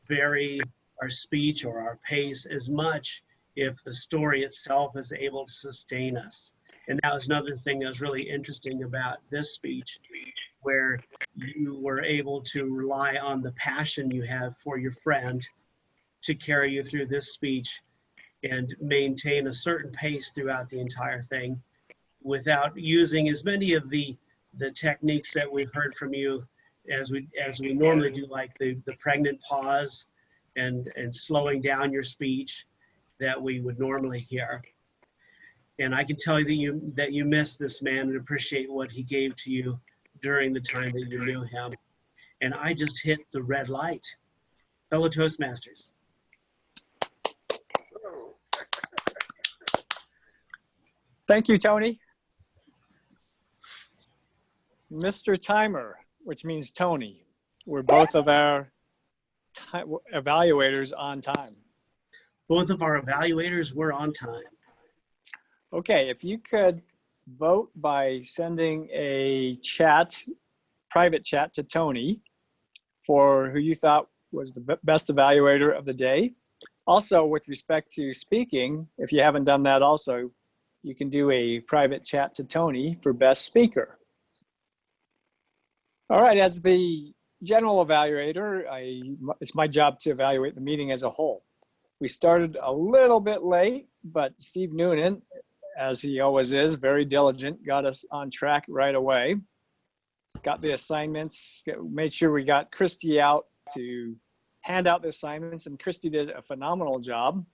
vary our speech or our pace as much if the story itself is able to sustain us. And that was another thing that was really interesting about this speech, where you were able to rely on the passion you have for your friend to carry you through this speech and maintain a certain pace throughout the entire thing without using as many of the techniques that we've heard from you as we normally do, like the pregnant pause and slowing down your speech that we would normally hear. And I can tell you that you miss this man and appreciate what he gave to you during the time that you knew him. And I just hit the red light. Fellow Toastmasters. Thank you, Tony. Mr. Timer, which means Tony. We're both of our evaluators on time. Both of our evaluators were on time. Okay, if you could vote by sending a private chat to Tony for who you thought was the best evaluator of the day. Also, with respect to speaking, if you haven't done that also, you can do a private chat to Tony for best speaker. All right, as the general evaluator, it's my job to evaluate the meeting as a whole. We started a little bit late, but Steve Noonan, as he always is, very diligent, got us on track right away. Got the assignments, made sure we got Christy out to hand out the assignments, and Christy did a phenomenal job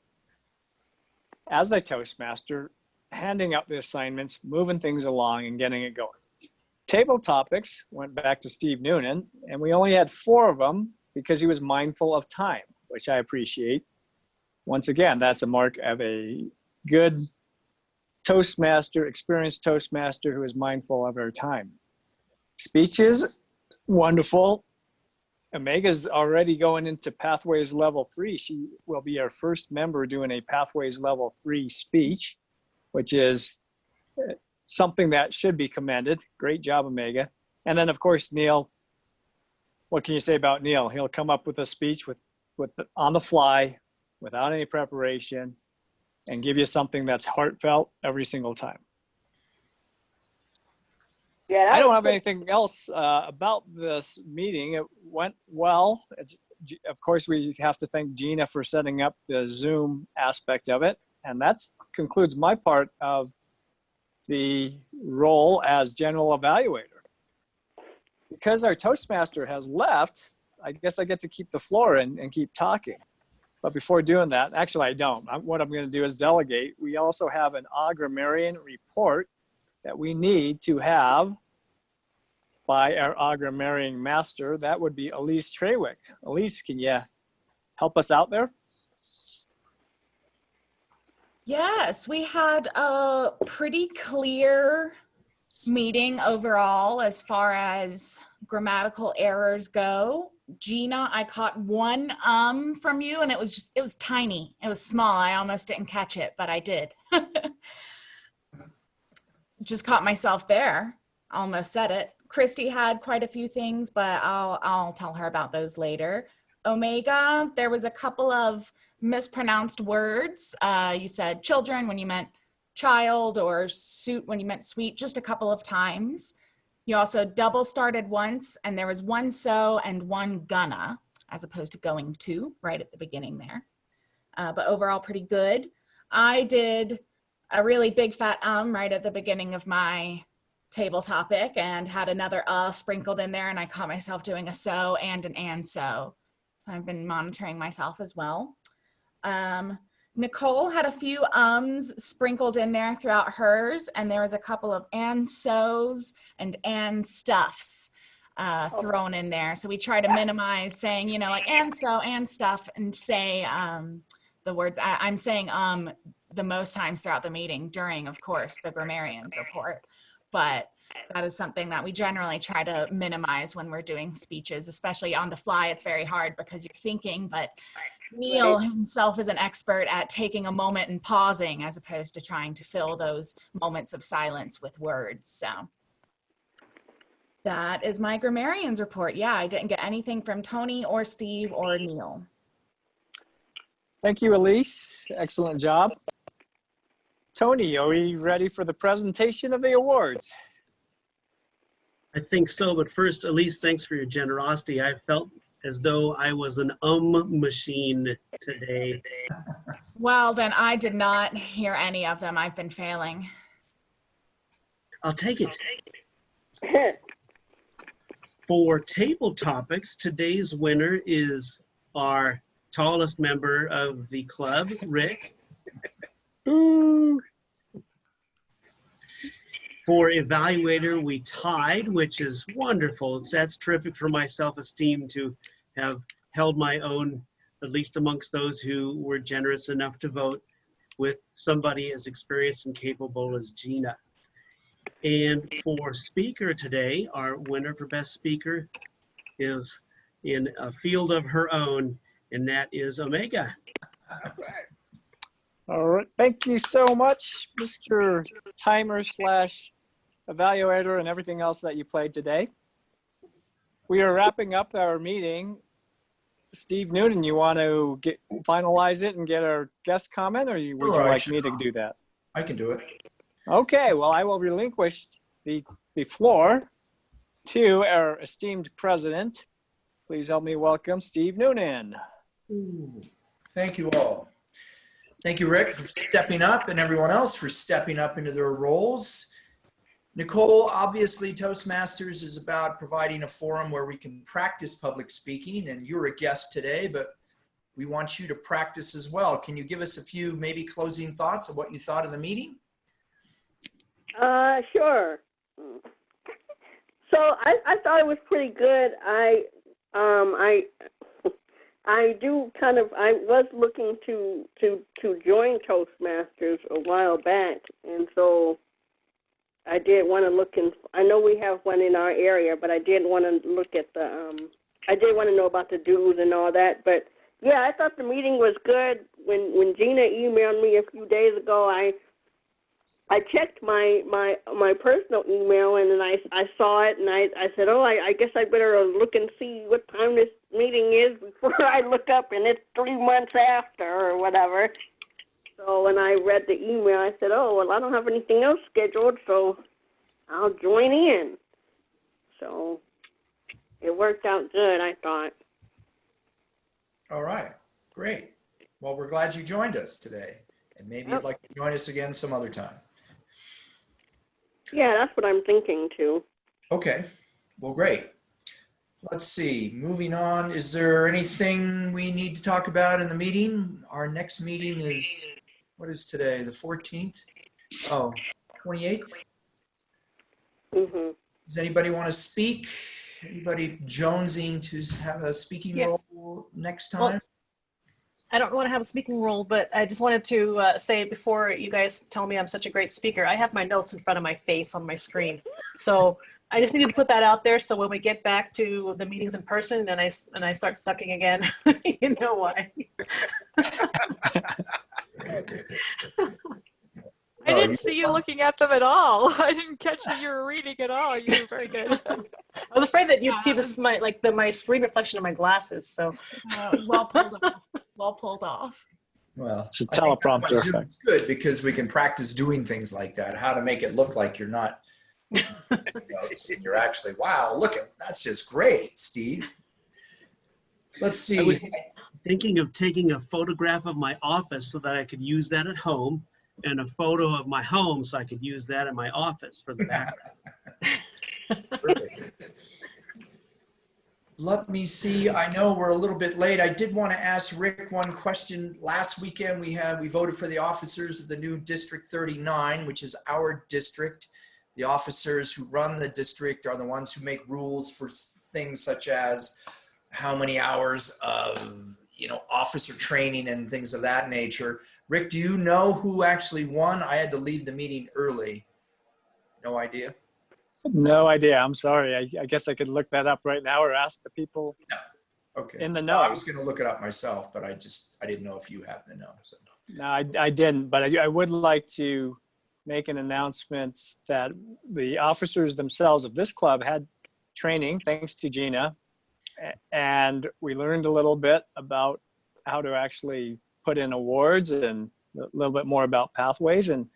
as the Toastmaster, handing out the assignments, moving things along, and getting it going. Table topics went back to Steve Noonan, and we only had 4 of them because he was mindful of time, which I appreciate. Once again, that's a mark of a good Toastmaster, experienced Toastmaster who is mindful of our time. Speeches, wonderful. Omega's already going into Pathways Level 3. She will be our first member doing a Pathways Level 3 speech, which is something that should be commended. Great job, Omega. And then, of course, Neil. What can you say about Neil? He'll come up with a speech on the fly, without any preparation and give you something that's heartfelt every single time. Yeah, I don't have anything else about this meeting. It went well. Of course, we have to thank Gina for setting up the Zoom aspect of it. And that concludes my part of the role as general evaluator. Because our Toastmaster has left, I guess I get to keep the floor and keep talking. But before doing that, actually I don't. What I'm going to do is delegate. We also have an agrarian report that we need to have by our agrarian master. That would be Elise Trawick. Elise, can you help us out there? Yes, we had a pretty clear meeting overall as far as grammatical errors go. Gina, I caught one from you, and it was tiny. It was small. I almost didn't catch it, but I did. Just caught myself there. Almost said it. Christy had quite a few things, but I'll tell her about those later. Omega, there was a couple of mispronounced words. You said children when you meant child, or suit when you meant sweet, just a couple of times. You also double started once, and there was one so and one gonna, as opposed to going to, right at the beginning there. But overall pretty good. I did a really big fat right at the beginning of my table topic and had another sprinkled in there, and I caught myself doing a so and an and so. I've been monitoring myself as well. Nicole had a few sprinkled in there throughout hers, and there was a couple of and so's and stuffs thrown in there. So we try to minimize saying, you know, like and so and stuff, and say the words. I'm saying the most times throughout the meeting during, of course, the grammarian's report. But that is something that we generally try to minimize when we're doing speeches, especially on the fly. It's very hard because you're thinking, but Neil himself is an expert at taking a moment and pausing as opposed to trying to fill those moments of silence with words. So that is my grammarian's report. Yeah, I didn't get anything from Tony or Steve or Neil. Thank you, Elise. Excellent job. Tony, are we ready for the presentation of the awards? I think so, but first, Elise, thanks for your generosity. I felt as though I was an machine today. Well, then I did not hear any of them. I've been failing. I'll take it. For table topics, today's winner is our tallest member of the club, Rick. Ooh. For evaluator, we tied, which is wonderful. That's terrific for my self-esteem to have held my own, at least amongst those who were generous enough to vote, with somebody as experienced and capable as Gina. And for speaker today, our winner for best speaker is in a field of her own, and that is Omega. All right, thank you so much, Mr. Timer / evaluator and everything else that you played today. We are wrapping up our meeting. Steve Noonan, you want to finalize it and get our guest comment, or would you like me to do that? I can do it. Okay, well, I will relinquish the floor to our esteemed president. Please help me welcome Steve Noonan. Thank you all. Thank you, Rick, for stepping up, and everyone else for stepping up into their roles. Nicole, obviously Toastmasters is about providing a forum where we can practice public speaking, and you're a guest today, but we want you to practice as well. Can you give us a few maybe closing thoughts of what you thought of the meeting? Sure. So I thought it was pretty good. I was looking to join Toastmasters a while back, and so I did want to look in. I know we have one in our area, but I did want to look at the. I did want to know about the dues and all that. But yeah, I thought the meeting was good. When Gina emailed me a few days ago, I checked my personal email, and then I saw it, and I said, oh, I guess I better look and see what time this meeting is before I look up, and it's 3 months after or whatever. So when I read the email, I said, oh, well, I don't have anything else scheduled, so I'll join in. So it worked out good, I thought. All right, great. Well, we're glad you joined us today, and maybe you'd like to join us again some other time. Yeah, that's what I'm thinking too. Okay, well, great. Let's see, moving on. Is there anything we need to talk about in the meeting? Our next meeting is, what is today, the 14th? Oh, 28th? Mm-hmm. Does anybody want to speak? Anybody jonesing to have a speaking role next time? Well, I don't want to have a speaking role, but I just wanted to say before you guys tell me I'm such a great speaker, I have my notes in front of my face on my screen. So I just needed to put that out there. So when we get back to the meetings in person and I start sucking again, you know why. I didn't see you looking at them at all. I didn't catch that you were reading at all. You were very good. I was afraid that you'd see this my screen reflection of my glasses. So it was well pulled off. Well pulled off. Well, It's a teleprompter effect. It's good because we can practice doing things like that, how to make it look like you're not, you're actually, wow, look at, that's just great, Steve. Let's see. I was thinking of taking a photograph of my office so that I could use that at home, and a photo of my home so I could use that in my office for the background. Perfect. Let me see. I know we're a little bit late. I did want to ask Rick one question. Last weekend we voted for the officers of the new District 39, which is our district. The officers who run the district are the ones who make rules for things such as how many hours of, officer training and things of that nature. Rick, do you know who actually won? I had to leave the meeting early. No idea? No idea. I'm sorry. I guess I could look that up right now or ask the people in the know. I was going to look it up myself, but I didn't know if you happen to know. So. No, I didn't, but I would like to make an announcement that the officers themselves of this club had training, thanks to Gina, and we learned a little bit about how to actually put in awards and a little bit more about pathways. And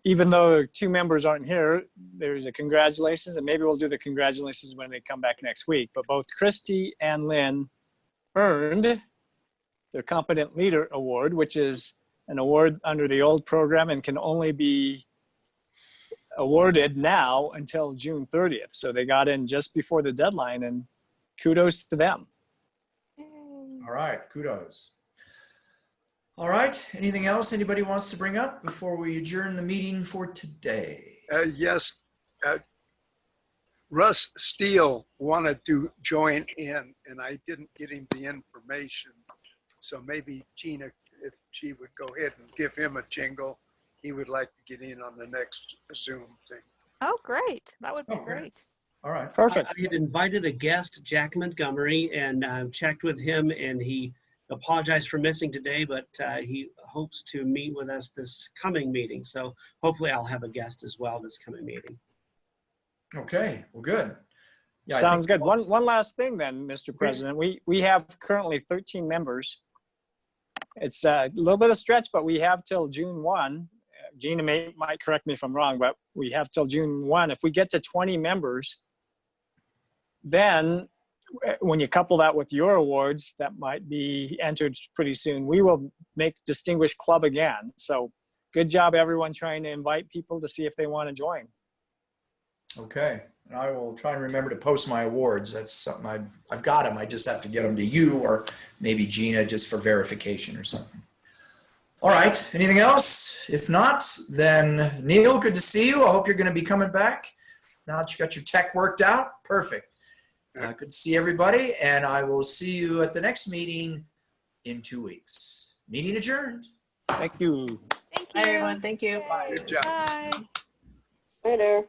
even though 2 members aren't here, there's a congratulations, and maybe we'll do the congratulations when they come back next week. But both Christy and Lynn earned their Competent Leader Award, which is an award under the old program and can only be awarded now until June 30th. So they got in just before the deadline, and kudos to them. All right, kudos. All right, anything else anybody wants to bring up before we adjourn the meeting for today? Yes, Russ Steele wanted to join in, and I didn't get him the information. So maybe Gina, if she would go ahead and give him a jingle, he would like to get in on the next Zoom thing. Oh, great. That would be great. All right. Perfect. I had invited a guest, Jack Montgomery, and checked with him, and he apologized for missing today, but he hopes to meet with us this coming meeting. So hopefully I'll have a guest as well this coming meeting. Okay, well, good. Yeah, Sounds good. One last thing then, Mr. President. We have currently 13 members. It's a little bit of stretch, but we have till June 1. Gina might correct me if I'm wrong, but we have till June 1. If we get to 20 members, then when you couple that with your awards that might be entered pretty soon, we will make Distinguished Club again. So good job, everyone, trying to invite people to see if they want to join. Okay, and I will try and remember to post my awards. That's something I've got them. I just have to get them to you or maybe Gina just for verification or something. All right, anything else? If not, then Neil, good to see you. I hope you're going to be coming back now that you got your tech worked out. Perfect. Good to see everybody, and I will see you at the next meeting in 2 weeks. Meeting adjourned. Thank you. Thank you. Hi, everyone. Thank you. Bye. Good job. Bye. Later.